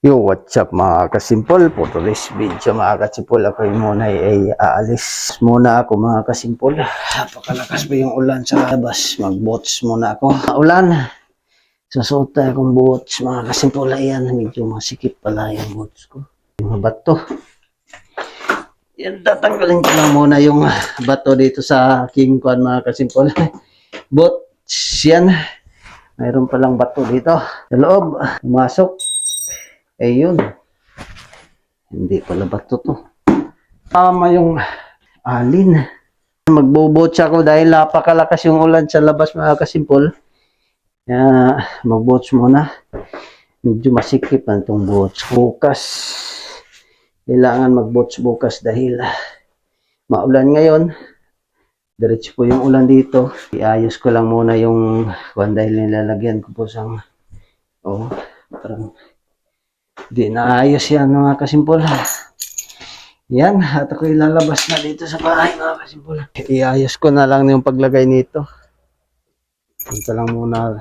Yo, what's up mga kasimpol? For today's video mga kasimpol, ako yung muna ay aalis muna ako mga kasimpol. Napakalakas pa yung ulan sa labas. Mag-boats muna ako. Ulan. Susuot tayo akong boats mga kasimpol. Ayan, medyo masikip pala yung boats ko. Yung bato. Yan, tatanggalin ko lang muna yung bato dito sa King Kwan mga kasimpol. Boats yan. Mayroon palang bato dito. Sa loob, pumasok. Ayun. Hindi pala bato to. Tama yung alin. Magbobotsa ako dahil napakalakas yung ulan sa labas mga kasimpol. Kaya magbots muna. Medyo masikip na itong bots. Bukas. Kailangan magbots bukas dahil maulan ngayon. Diretso po yung ulan dito. Iayos ko lang muna yung dahil nilalagyan ko po sang parang di naayos yan mga kasimpol. Yan, at ako ilalabas na dito sa bahay mga kasimpol. Iayos ko na lang yung paglagay nito. Punta lang muna.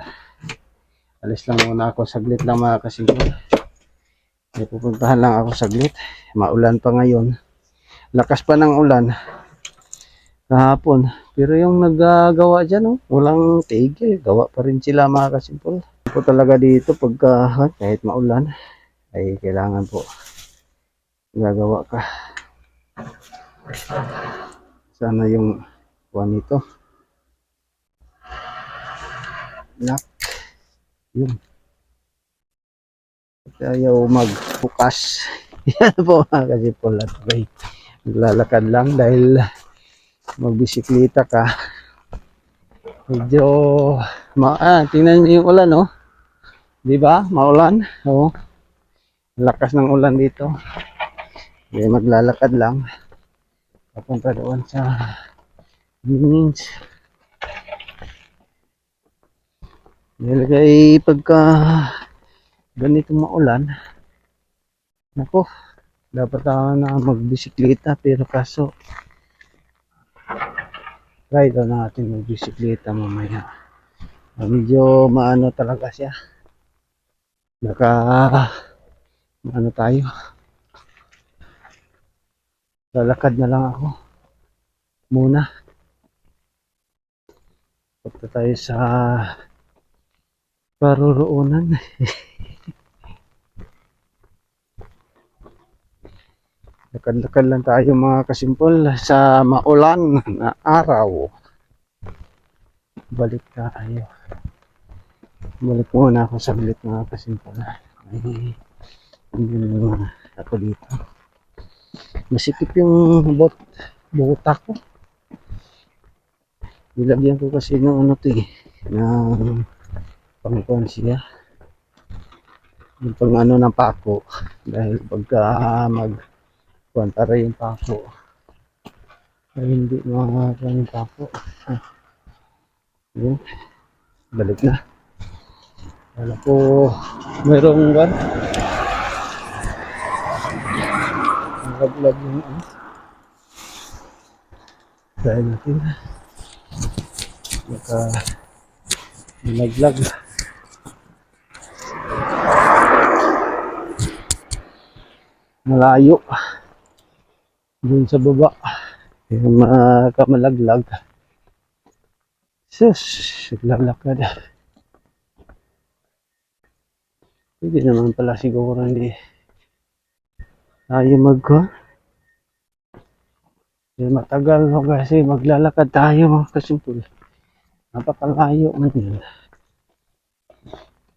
Alis lang muna ako saglit lang mga kasimpol. May pupuntahan lang ako saglit. Maulan pa ngayon. Lakas pa ng ulan. Kahapon. Pero yung naggagawa dyan, walang tigil. Gawa pa rin sila mga kasimpol. Po talaga dito pagka kahit maulan ay kailangan po gagawa ka. Sana yung kuwan nito. Lock. Yun. Ayaw magbukas. Yan po mga kasimpol. At okay, maglalakad lang dahil magbisikleta ka. Medyo tingnan niyo yung ulan, no? Di ba? Maulan. Oo. Lakas ng ulan dito. Kaya maglalakad lang. Papunta doon sa beach. Nilagay pagka ganito maulan. Nako. Dapat ako na magbisikleta pero kaso try daw natin magbisikleta mamaya. Medyo maano talaga siya. Ano tayo? Lalakad na lang ako muna. Punta tayo sa paruroonan. Lakad-lakad lang tayo mga kasimpol sa maulan na araw. Balik tayo. Balik muna ako saglit mga kasimpol. Ay, hindi naman ako dito. Masikip yung buta ko. Nilagyan ko kasi ng ano to ng pangkuhan siya. Yung pang ano ng pako. Dahil pagka magkuhan para yung pako. Ay hindi makakakuha yung pako. Yun. Balik na. Wala po mayroong one. Naglag yung dahil natin naglag malayo dun sa baba yung kamalaglag. Sus, naglalakad. Hindi naman pala siguro hindi tayo matagal kasi maglalakad tayo mga kasimpol. Napakalayo man yun.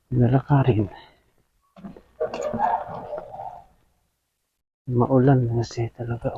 Nalakarin. Maulan kasi talaga